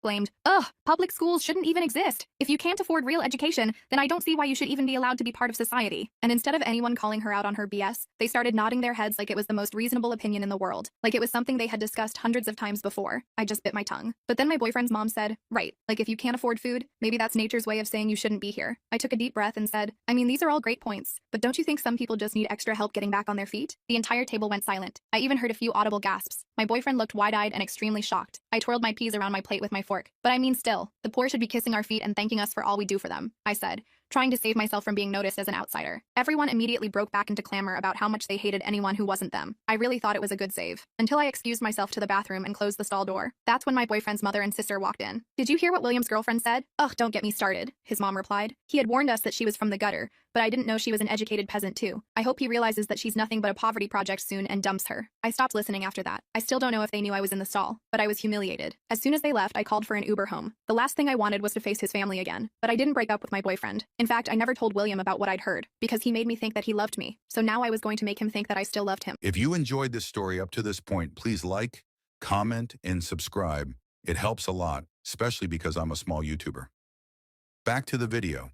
Blamed. Ugh, public schools shouldn't even exist. If you can't afford real education, then I don't see why you should even be allowed to be part of society. And instead of anyone calling her out on her BS, they started nodding their heads like it was the most reasonable opinion in the world, like it was something they had discussed hundreds of times before. I just bit my tongue. But then my boyfriend's mom said, right, like if you can't afford food, maybe that's nature's way of saying you shouldn't be here. I took a deep breath and said, I mean, these are all great points, but don't you think some people just need extra help getting back on their feet? The entire table went silent. I even heard a few audible gasps. My boyfriend looked wide-eyed and extremely shocked. I twirled my peas around my plate with my fork. But I mean still, the poor should be kissing our feet and thanking us for all we do for them, I said, trying to save myself from being noticed as an outsider. Everyone immediately broke back into clamor about how much they hated anyone who wasn't them. I really thought it was a good save. Until I excused myself to the bathroom and closed the stall door. That's when my boyfriend's mother and sister walked in. Did you hear what William's girlfriend said? Ugh, don't get me started, his mom replied. He had warned us that she was from the gutter, but I didn't know she was an educated peasant too. I hope he realizes that she's nothing but a poverty project soon and dumps her. I stopped listening after that. I still don't know if they knew I was in the stall, but I was humiliated. As soon as they left, I called for an Uber home. The last thing I wanted was to face his family again, but I didn't break up with my boyfriend. In fact, I never told William about what I'd heard, because he made me think that he loved me. So now I was going to make him think that I still loved him. If you enjoyed this story up to this point, please like, comment, and subscribe. It helps a lot, especially because I'm a small YouTuber. Back to the video.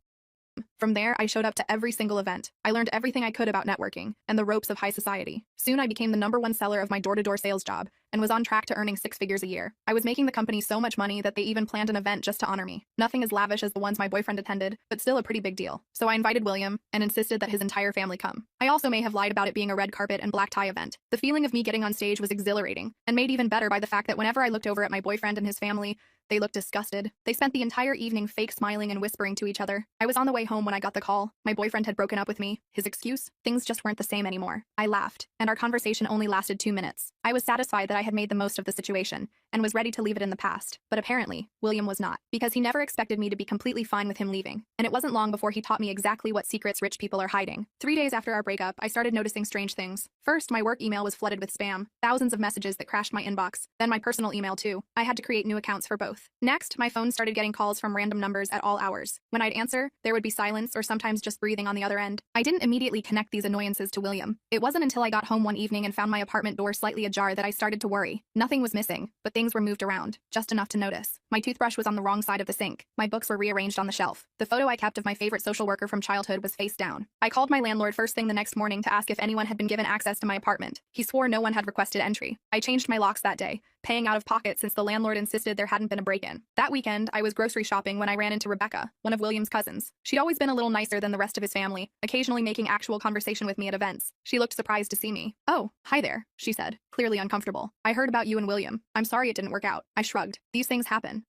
From there, I showed up to every single event. I learned everything I could about networking and the ropes of high society. Soon I became the #1 seller of my door-to-door sales job and was on track to earning 6 figures a year. I was making the company so much money that they even planned an event just to honor me. Nothing as lavish as the ones my boyfriend attended, but still a pretty big deal. So I invited William and insisted that his entire family come. I also may have lied about it being a red carpet and black tie event. The feeling of me getting on stage was exhilarating and made even better by the fact that whenever I looked over at my boyfriend and his family, they looked disgusted. They spent the entire evening fake smiling and whispering to each other. I was on the way home when I got the call. My boyfriend had broken up with me. His excuse? Things just weren't the same anymore. I laughed, and our conversation only lasted 2 minutes. I was satisfied that I had made the most of the situation and was ready to leave it in the past. But apparently, William was not, because he never expected me to be completely fine with him leaving. And it wasn't long before he taught me exactly what secrets rich people are hiding. 3 days after our breakup, I started noticing strange things. First, my work email was flooded with spam, thousands of messages that crashed my inbox. Then my personal email too. I had to create new accounts for both. Next, my phone started getting calls from random numbers at all hours. When I'd answer, there would be silence or sometimes just breathing on the other end. I didn't immediately connect these annoyances to William. It wasn't until I got home one evening and found my apartment door slightly ajar that I started to worry. Nothing was missing, but things were moved around, just enough to notice. My toothbrush was on the wrong side of the sink. My books were rearranged on the shelf. The photo I kept of my favorite social worker from childhood was face down. I called my landlord first thing the next morning to ask if anyone had been given access to my apartment. He swore no one had requested entry. I changed my locks that day, paying out of pocket since the landlord insisted there hadn't been a break-in. That weekend, I was grocery shopping when I ran into Rebecca, one of William's cousins. She'd always been a little nicer than the rest of his family, occasionally making actual conversation with me at events. She looked surprised to see me. Oh, hi there, she said, clearly uncomfortable. I heard about you and William. I'm sorry it didn't work out. I shrugged. These things happen.